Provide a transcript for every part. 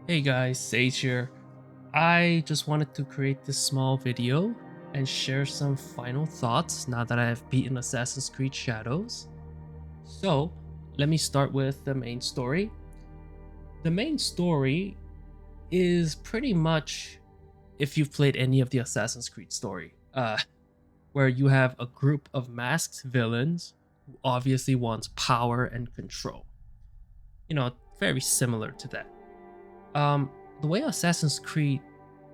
Hey guys, Sage here. I just wanted to create this small video and share some final thoughts now that I have beaten Assassin's Creed Shadows. So, let me start with the main story. The main story is pretty much if you've played any of the Assassin's Creed story, where you have a group of masked villains who obviously wants power and control. Very similar to that. The way Assassin's Creed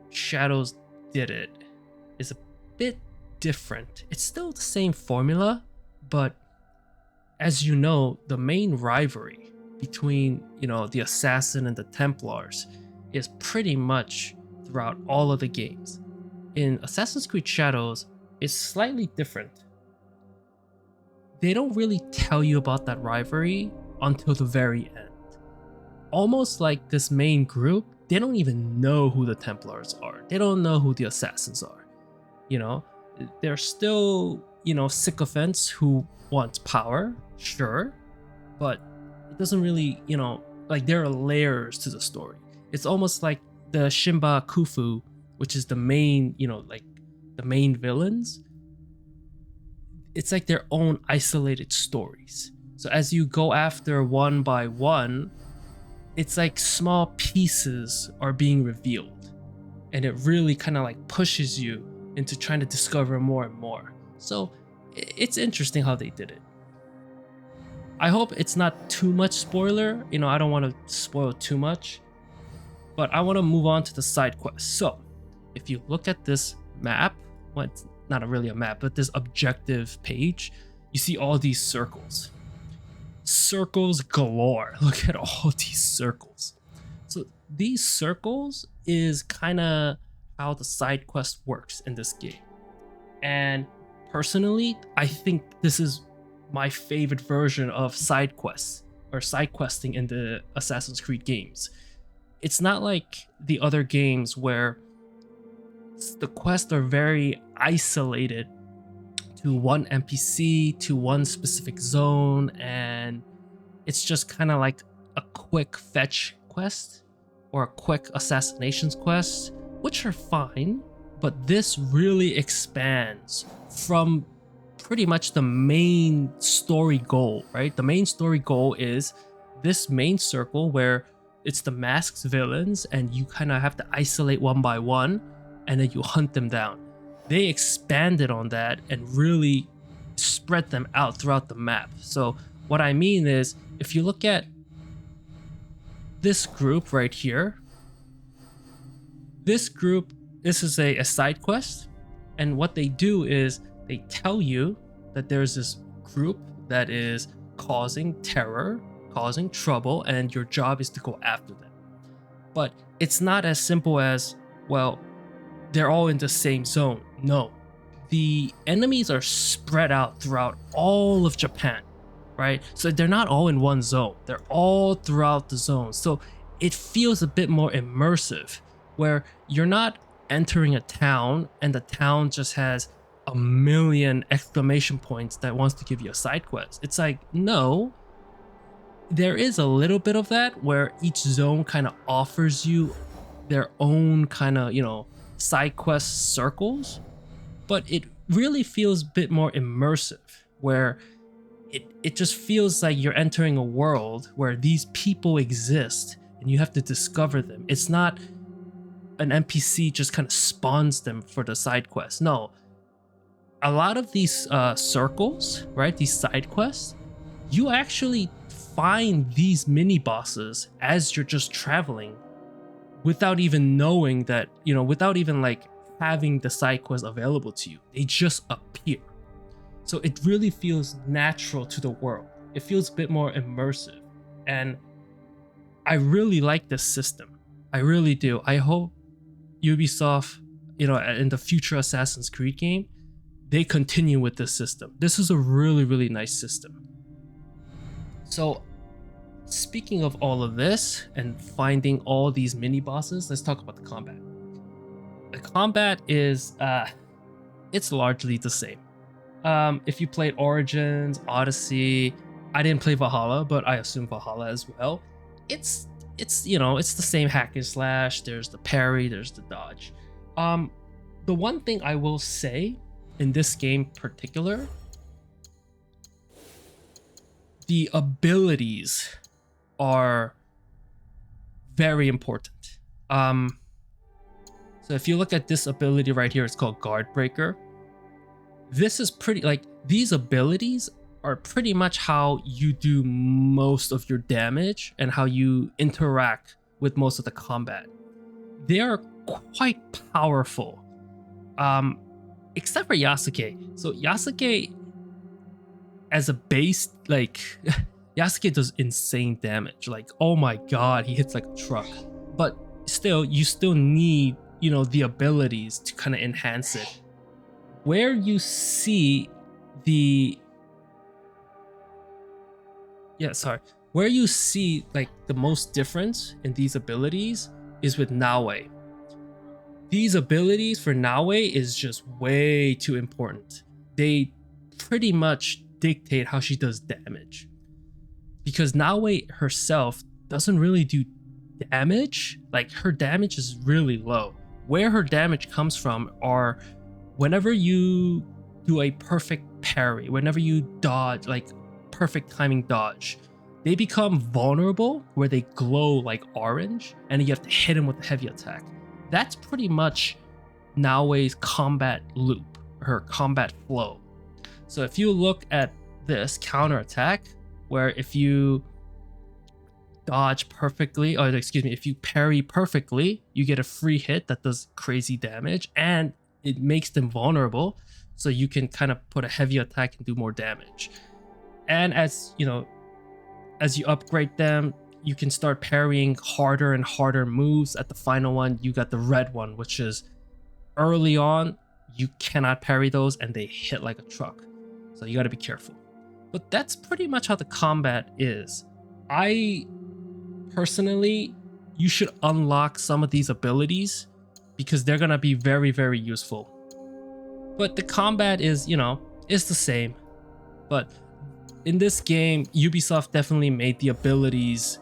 Shadows did it is a bit different. It's still the same formula, but as you know, the main rivalry between, the assassin and the Templars is pretty much throughout all of the games. In Assassin's Creed Shadows, it's slightly different. They don't really tell you about that rivalry until the very end. Almost like this main group, they don't even know who the Templars are. They don't know who the assassins are. They're still, sycophants who want power, sure, but it doesn't really, like there are layers to the story. It's almost like the Shimba Kufu, which is the main, the main villains. It's like their own isolated stories. So as you go after one by one, it's like small pieces are being revealed, and it really kind of like pushes you into trying to discover more and more. So it's interesting how they did it. I hope it's not too much spoiler. I don't want to spoil too much, but I want to move on to the side quest. So if you look at this map, well, it's not really a map, but this objective page, you see all these circles. Circles galore. Look at all these circles. So these circles is kind of how the side quest works in this game. And personally, I think this is my favorite version of side quests or side questing in the Assassin's Creed games. It's not like the other games where the quests are very isolated to one NPC, to one specific zone, and it's just kind of like a quick fetch quest or a quick assassinations quest, which are fine, but this really expands from pretty much the main story goal, right? The main story goal is this main circle where it's the masked villains and you kind of have to isolate one by one and then you hunt them down. They expanded on that and really spread them out throughout the map. So what I mean is, if you look at this group right here, this is a side quest, and what they do is they tell you that there's this group that is causing terror, causing trouble, and your job is to go after them. But it's not as simple as, well, they're all in the same zone. No, the enemies are spread out throughout all of Japan, right? So they're not all in one zone. They're all throughout the zone. So it feels a bit more immersive, where you're not entering a town and the town just has a million exclamation points that wants to give you a side quest. It's like, no, there is a little bit of that where each zone kind of offers you their own kind of, side quest circles, but it really feels a bit more immersive, where it just feels like you're entering a world where these people exist and you have to discover them. It's not an NPC just kind of spawns them for the side quest. No, a lot of these circles, right, these side quests, you actually find these mini bosses as you're just traveling without even knowing that, without even like having the side quest available to you. They just appear. So it really feels natural to the world. It feels a bit more immersive. And I really like this system. I really do. I hope Ubisoft, in the future Assassin's Creed game, they continue with this system. This is a really, really nice system. So speaking of all of this and finding all these mini bosses, let's talk about the combat. The combat is, it's largely the same. If you played Origins, Odyssey, I didn't play Valhalla, but I assume Valhalla as well. It's it's, it's the same hack and slash. There's the parry, there's the dodge. The one thing I will say in this game particular, the abilities are very important. So if you look at this ability right here, it's called Guard Breaker. This is pretty, like, these abilities are pretty much how you do most of your damage and how you interact with most of the combat. They are quite powerful. Except for Yasuke. So Yasuke as a base, like Yasuke does insane damage. Like, oh my god, he hits like a truck. But still, you still need, the abilities to kind of enhance it. Where you see where you see like the most difference in these abilities is with Naoe. These abilities for Naoe is just way too important. They pretty much dictate how she does damage. Because Naoe herself doesn't really do damage. Like, her damage is really low. Where her damage comes from are whenever you do a perfect parry, whenever you dodge, like perfect timing dodge, they become vulnerable where they glow like orange and you have to hit them with a heavy attack. That's pretty much Naoe's combat loop, her combat flow. So if you look at this counter attack, where if you dodge perfectly, or excuse me, if you parry perfectly, you get a free hit that does crazy damage and it makes them vulnerable, so you can kind of put a heavy attack and do more damage. And as you upgrade them, you can start parrying harder and harder moves. At the final one, you got the red one, which is early on, you cannot parry those and they hit like a truck. So you got to be careful. But that's pretty much how the combat is. I personally, you should unlock some of these abilities because they're going to be very, very useful. But the combat is, it's the same. But in this game, Ubisoft definitely made the abilities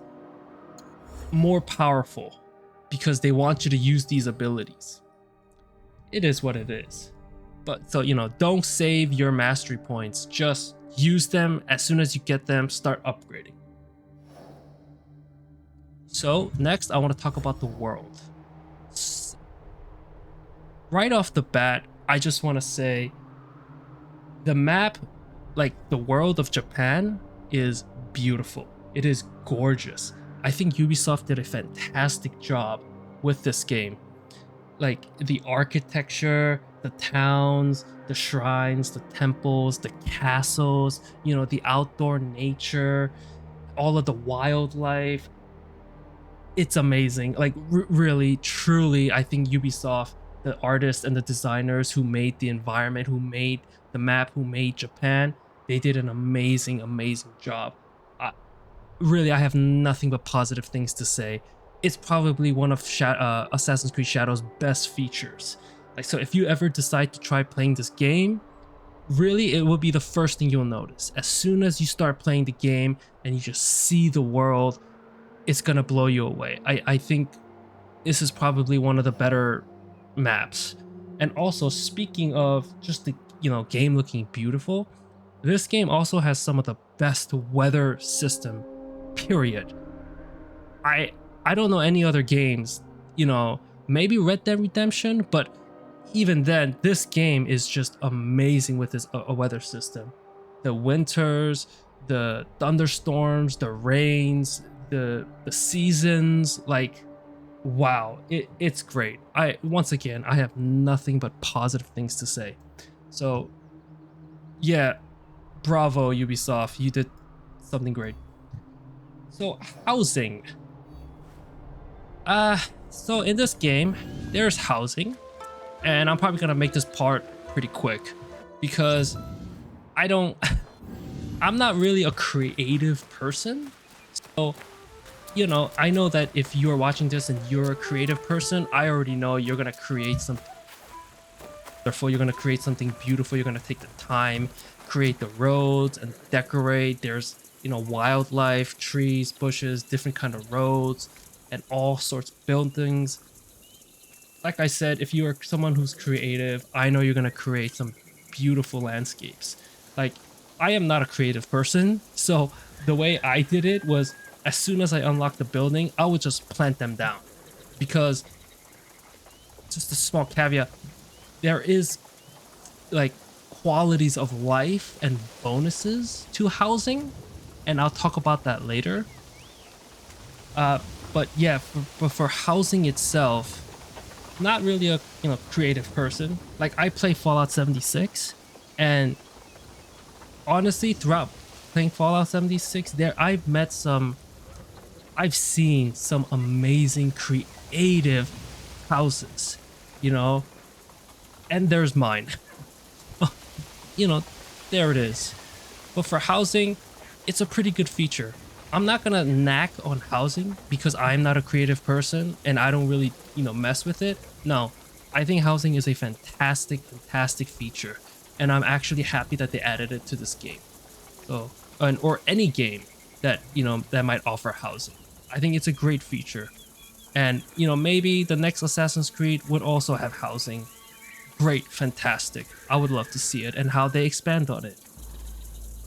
more powerful because they want you to use these abilities. It is what it is. But so, don't save your mastery points. Just use them as soon as you get them, start upgrading. So next, I want to talk about the world. Right off the bat, I just want to say the map, like the world of Japan, is beautiful. It is gorgeous. I think Ubisoft did a fantastic job with this game. Like the architecture, the towns, the shrines, the temples, the castles, the outdoor nature, all of the wildlife. It's amazing. Like really, truly, I think Ubisoft, the artists and the designers who made the environment, who made the map, who made Japan, they did an amazing, amazing job. Really, I have nothing but positive things to say. It's probably one of Assassin's Creed Shadow's best features. Like, so if you ever decide to try playing this game, really it will be the first thing you'll notice. As soon as you start playing the game and you just see the world, it's gonna blow you away. I think this is probably one of the better maps. And also, speaking of just the game looking beautiful, this game also has some of the best weather system, period. I don't know any other games, maybe Red Dead Redemption, but even then, this game is just amazing with this weather system. The winters, the thunderstorms, the rains, the seasons, like, wow, it's great. Once again, I have nothing but positive things to say. So yeah, bravo Ubisoft, you did something great. So housing. So in this game, there's housing, and I'm probably gonna make this part pretty quick because I'm not really a creative person. So, I know that if you're watching this and you're a creative person, I already know you're gonna create something. Therefore, you're gonna create something beautiful. You're gonna take the time, create the roads and decorate. There's wildlife, trees, bushes, different kind of roads, and all sorts of buildings. Like I said, if you are someone who's creative, I know you're gonna create some beautiful landscapes. Like, I am not a creative person, so the way I did it was as soon as I unlocked the building, I would just plant them down. Because, just a small caveat, there is like qualities of life and bonuses to housing, and I'll talk about that later. Uh, but yeah, for housing itself, not really a creative person. Like, I play Fallout 76, and honestly, throughout playing Fallout 76, I've seen some amazing creative houses, you know, and there's mine. you know, there it is. But for housing, it's a pretty good feature. I'm not gonna knack on housing because I'm not a creative person and I don't really, mess with it. No, I think housing is a fantastic feature, and I'm actually happy that they added it to this game. So, or any game that that might offer housing. I think it's a great feature, and maybe the next Assassin's Creed would also have housing. Great, fantastic. I would love to see it and how they expand on it.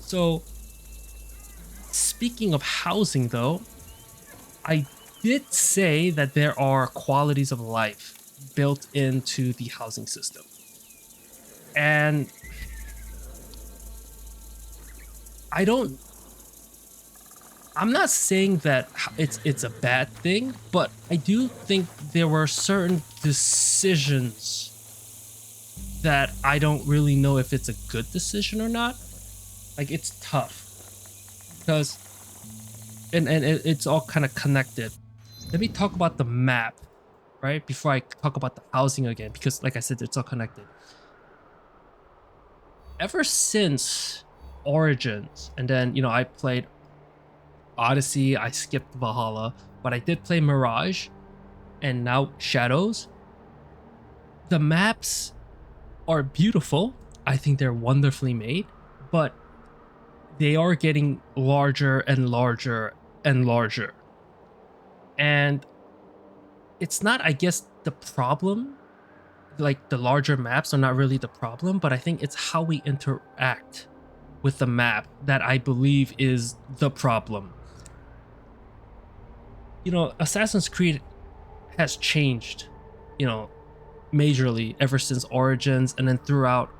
So, speaking of housing, though, I did say that there are qualities of life built into the housing system. And I don't I'm not saying that it's a bad thing, but I do think there were certain decisions that I don't really know if it's a good decision or not. Like, it's tough because it's all kind of connected. Let me talk about the map, right? Before I talk about the housing again, because like I said, it's all connected. Ever since Origins, and then I played Odyssey, I skipped Valhalla, but I did play Mirage, and now Shadows. The maps are beautiful. I think they're wonderfully made, but they are getting larger and larger and larger. And it's not, I guess, the problem. Like, the larger maps are not really the problem, but I think it's how we interact with the map that I believe is the problem. Assassin's Creed has changed, majorly ever since Origins, and then throughout,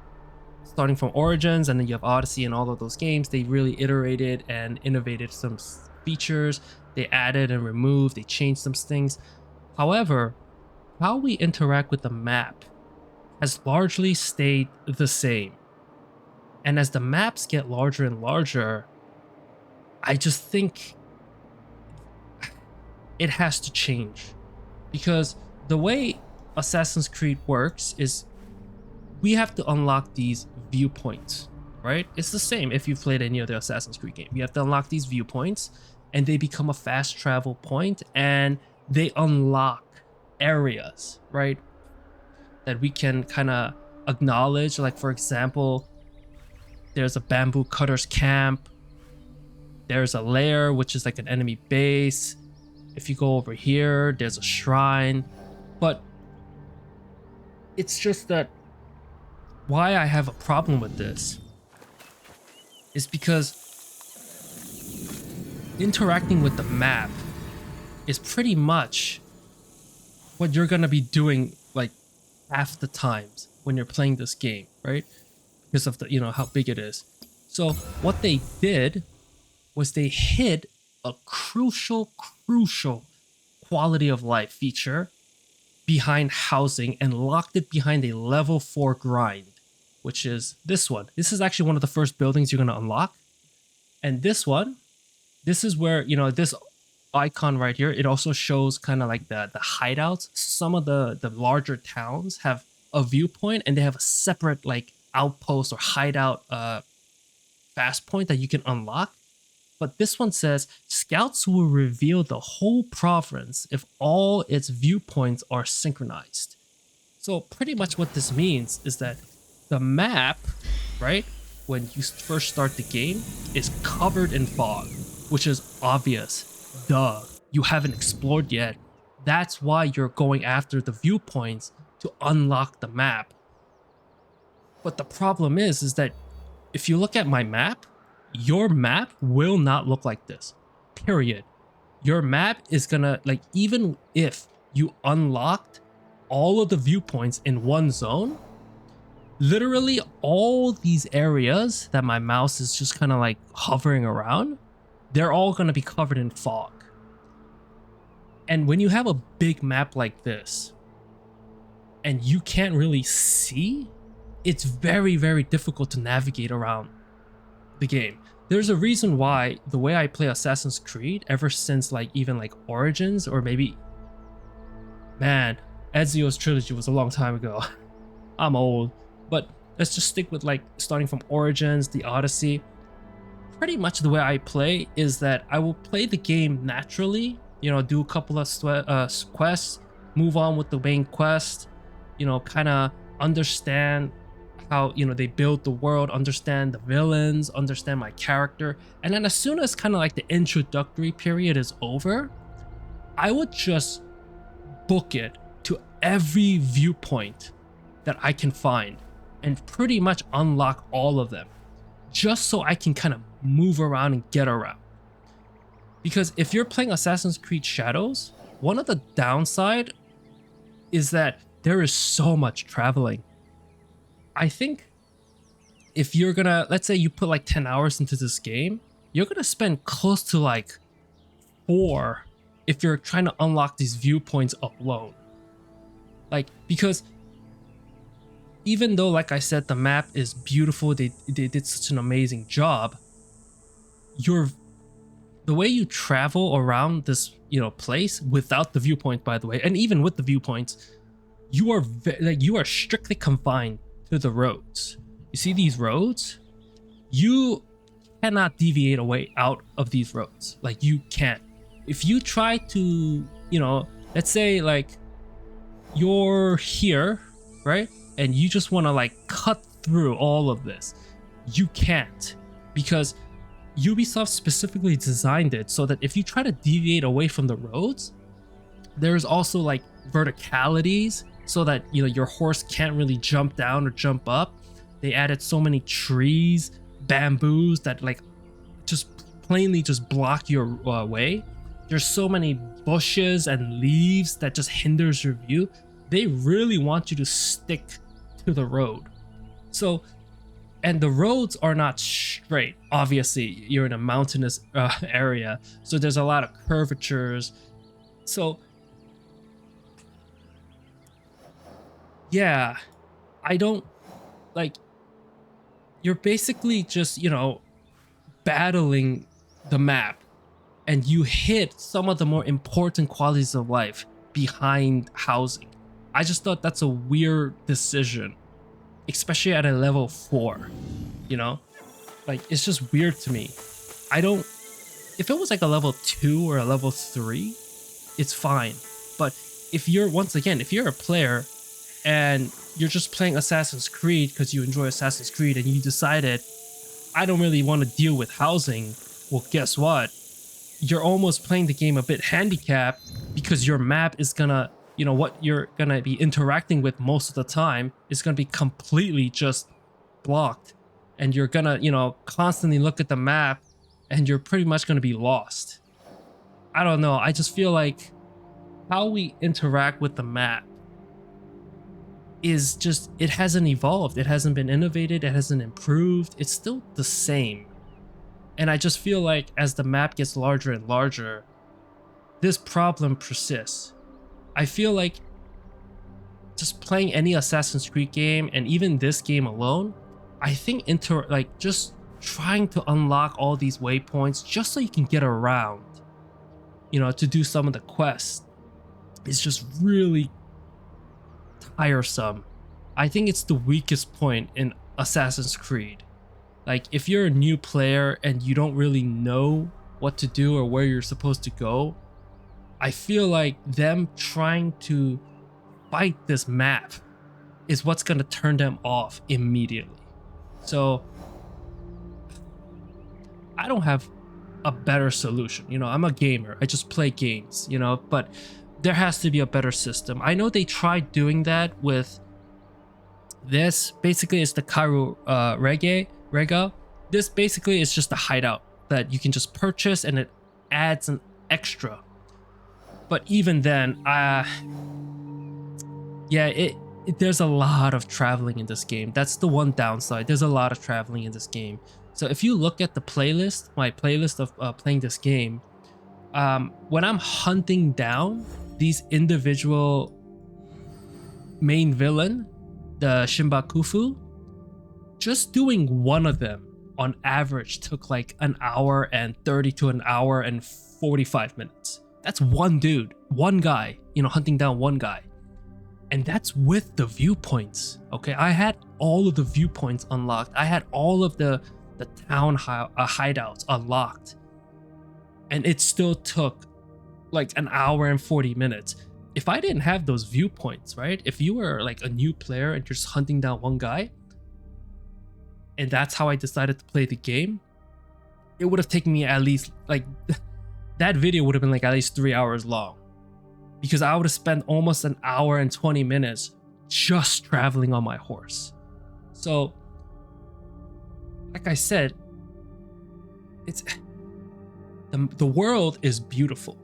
starting from Origins, and then you have Odyssey and all of those games, they really iterated and innovated some features. They added and removed, they changed some things. However, how we interact with the map has largely stayed the same. And as the maps get larger and larger, I just think it has to change. Because the way Assassin's Creed works is we have to unlock these viewpoints, right? It's the same if you've played any other Assassin's Creed game. You have to unlock these viewpoints, and they become a fast travel point, and they unlock areas, right? That we can kind of acknowledge. Like, for example, there's a bamboo cutter's camp. There's a lair, which is like an enemy base. If you go over here, there's a shrine. But it's just that why I have a problem with this is because interacting with the map is pretty much what you're gonna be doing like half the times when you're playing this game, right? Because of the how big it is. So what they did was they hid a crucial quality of life feature behind housing and locked it behind a level 4 grind, which is this one. This is actually one of the first buildings you're going to unlock. And this one, this is where, this icon right here, it also shows kind of like the hideouts. Some of the larger towns have a viewpoint, and they have a separate like outpost or hideout fast point that you can unlock. But this one says scouts will reveal the whole province if all its viewpoints are synchronized. So pretty much what this means is that the map, right, when you first start the game is covered in fog, which is obvious. Duh, you haven't explored yet. That's why you're going after the viewpoints to unlock the map. But the problem is that if you look at my map, your map will not look like this. Period. Your map is gonna, like, even if you unlocked all of the viewpoints in one zone, literally all these areas that my mouse is just kind of like hovering around, they're all going to be covered in fog. And when you have a big map like this and you can't really see, it's very, very difficult to navigate around the game. There's a reason why the way I play Assassin's Creed ever since like even like Origins, or maybe, man, Ezio's trilogy was a long time ago. I'm old, but let's just stick with like starting from Origins, the Odyssey. Pretty much the way I play is that I will play the game naturally, you know, do a couple of quests, move on with the main quest, you know, kind of understand how, you know, they build the world, understand the villains, understand my character. And then as soon as kind of like the introductory period is over, I would just book it to every viewpoint that I can find and pretty much unlock all of them, just so I can kind of move around and get around. Because if you're playing Assassin's Creed Shadows, one of the downside is that there is so much traveling. I think if you're gonna, let's say you put like 10 hours into this game, you're gonna spend close to like 4 if you're trying to unlock these viewpoints alone. Like, because even though, like I said, the map is beautiful, they did such an amazing job, the way you travel around this, you know, place without the viewpoint, by the way, and even with the viewpoints, you are strictly confined to the roads. You see these roads? You cannot deviate away out of these roads. Like, you can't. If you try to, you know, let's say like you're here, right? And you just want to like cut through all of this, you can't, because Ubisoft specifically designed it so that if you try to deviate away from the roads, there's also like verticalities so that, you know, your horse can't really jump down or jump up. They added so many trees, bamboos that like just plainly just block your way. There's so many bushes and leaves that just hinders your view. They really want you to stick to the road. So, and the roads are not straight. Obviously, you're in a mountainous area, so there's a lot of curvatures. So, yeah, I don't like. You're basically just, you know, battling the map, and you hit some of the more important qualities of life behind housing. I just thought that's a weird decision, especially at a level 4, you know? Like, it's just weird to me. If it was like a level 2 or a level 3, it's fine. But if you're, once again, if you're a player and you're just playing Assassin's Creed because you enjoy Assassin's Creed and you decided, I don't really want to deal with housing, well, guess what? You're almost playing the game a bit handicapped, because your map is gonna, you know, what you're gonna be interacting with most of the time is gonna be completely just blocked, and you're gonna, you know, constantly look at the map and you're pretty much gonna be lost. I don't know, I just feel like how we interact with the map is just, it hasn't evolved, it hasn't been innovated, it hasn't improved, it's still the same. And I just feel like as the map gets larger and larger, this problem persists. I feel like just playing any Assassin's Creed game, and even this game alone, I think just trying to unlock all these waypoints just so you can get around, you know, to do some of the quests, is just really tiresome. I think it's the weakest point in Assassin's Creed. Like, if you're a new player and you don't really know what to do or where you're supposed to go, I feel like them trying to fight this map is what's going to turn them off immediately. So I don't have a better solution. You know, I'm a gamer. I just play games, you know, but there has to be a better system. I know they tried doing that with this. Basically, it's the Karu Rega. This basically is just a hideout that you can just purchase and it adds an extra. But even then, yeah, there's a lot of traveling in this game. That's the one downside. There's a lot of traveling in this game. So if you look at the playlist, my playlist of playing this game, when I'm hunting down these individual main villain, the Shimbakufu, just doing one of them on average took like an hour and 30 to an hour and 45 minutes. That's one dude, one guy, you know, hunting down one guy. And that's with the viewpoints. Okay, I had all of the viewpoints unlocked. I had all of the town hideouts unlocked. And it still took like an hour and 40 minutes. If I didn't have those viewpoints, right? If you were like a new player and you're just hunting down one guy, and that's how I decided to play the game, it would have taken me at least like that video would have been like at least 3 hours long, because I would have spent almost an hour and 20 minutes just traveling on my horse. So, like I said, it's the world is beautiful.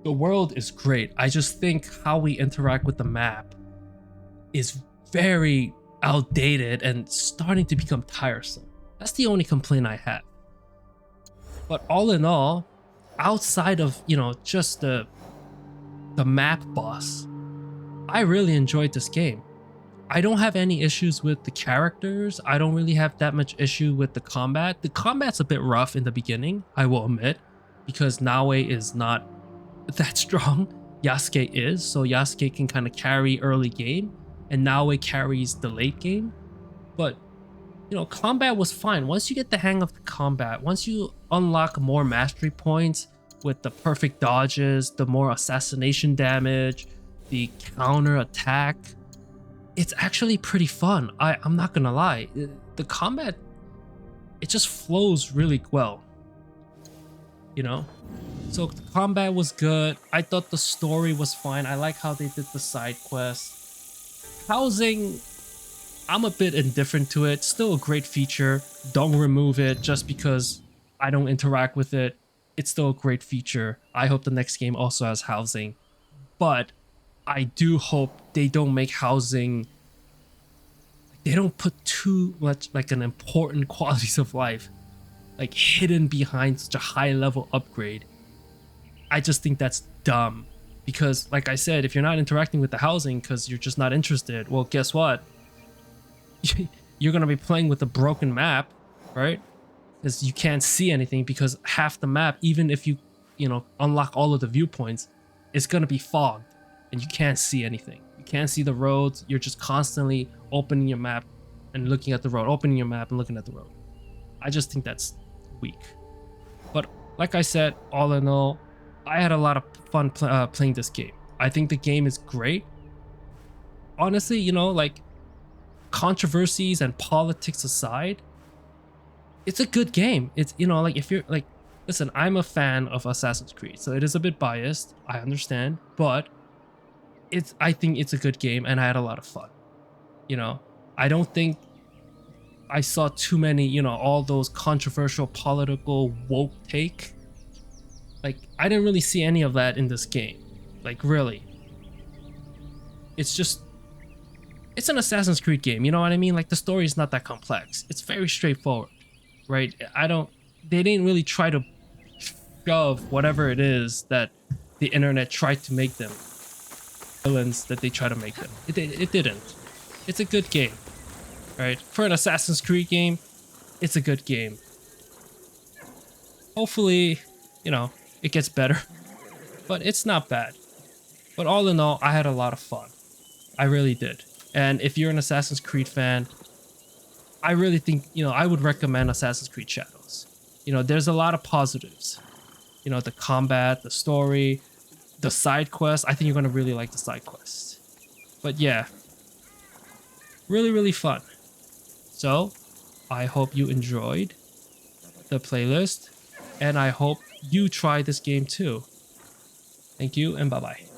The world is great. I just think how we interact with the map is very outdated and starting to become tiresome. That's the only complaint I have. But all in all, outside of, you know, just the map boss, I really enjoyed this game. I don't have any issues with the characters. I don't really have that much issue with the combat. The combat's a bit rough in the beginning, I will admit, because Naue is not that strong. Yasuke is, so Yasuke can kind of carry early game, and Naue carries the late game. But, you know, combat was fine. Once you get the hang of the combat, once you unlock more mastery points with the perfect dodges, the more assassination damage, the counter attack, it's actually pretty fun. I'm not gonna lie. The combat, it just flows really well, you know? So the combat was good. I thought the story was fine. I like how they did the side quests. Housing, I'm a bit indifferent to it. Still a great feature. Don't remove it just because I don't interact with it. It's still a great feature. I hope the next game also has housing. But I do hope they don't make housing, they don't put too much like an important qualities of life like hidden behind such a high level upgrade. I just think that's dumb, because like I said, if you're not interacting with the housing because you're just not interested, well, guess what? You're gonna be playing with a broken map, right? Because you can't see anything, because half the map, even if you unlock all of the viewpoints, it's gonna be fogged and you can't see anything. You can't see the roads. You're just constantly opening your map and looking at the road, opening your map and looking at the road. I just think that's weak. But like I said, all in all, I had a lot of fun playing this game. I think the game is great. Honestly, you know, like controversies and politics aside, it's a good game. It's, you know, like if you're like, listen, I'm a fan of Assassin's Creed, so it is a bit biased. I understand, but I think it's a good game and I had a lot of fun. You know, I don't think I saw too many, you know, all those controversial political woke take. Like, I didn't really see any of that in this game. Like, really. It's just, it's an Assassin's Creed game, you know what I mean? Like, the story is not that complex. It's very straightforward, right? They didn't really try to shove whatever it is that the internet tried to make them, villains that they try to make them. It didn't. It's a good game, right? For an Assassin's Creed game, it's a good game. Hopefully, you know, it gets better, but it's not bad. But all in all, I had a lot of fun. I really did. And if you're an Assassin's Creed fan, I really think, you know, I would recommend Assassin's Creed Shadows. You know, there's a lot of positives. You know, the combat, the story, the side quests. I think you're going to really like the side quests. But yeah, really, really fun. So, I hope you enjoyed. the playlist, and I hope you try this game too. Thank you and bye bye.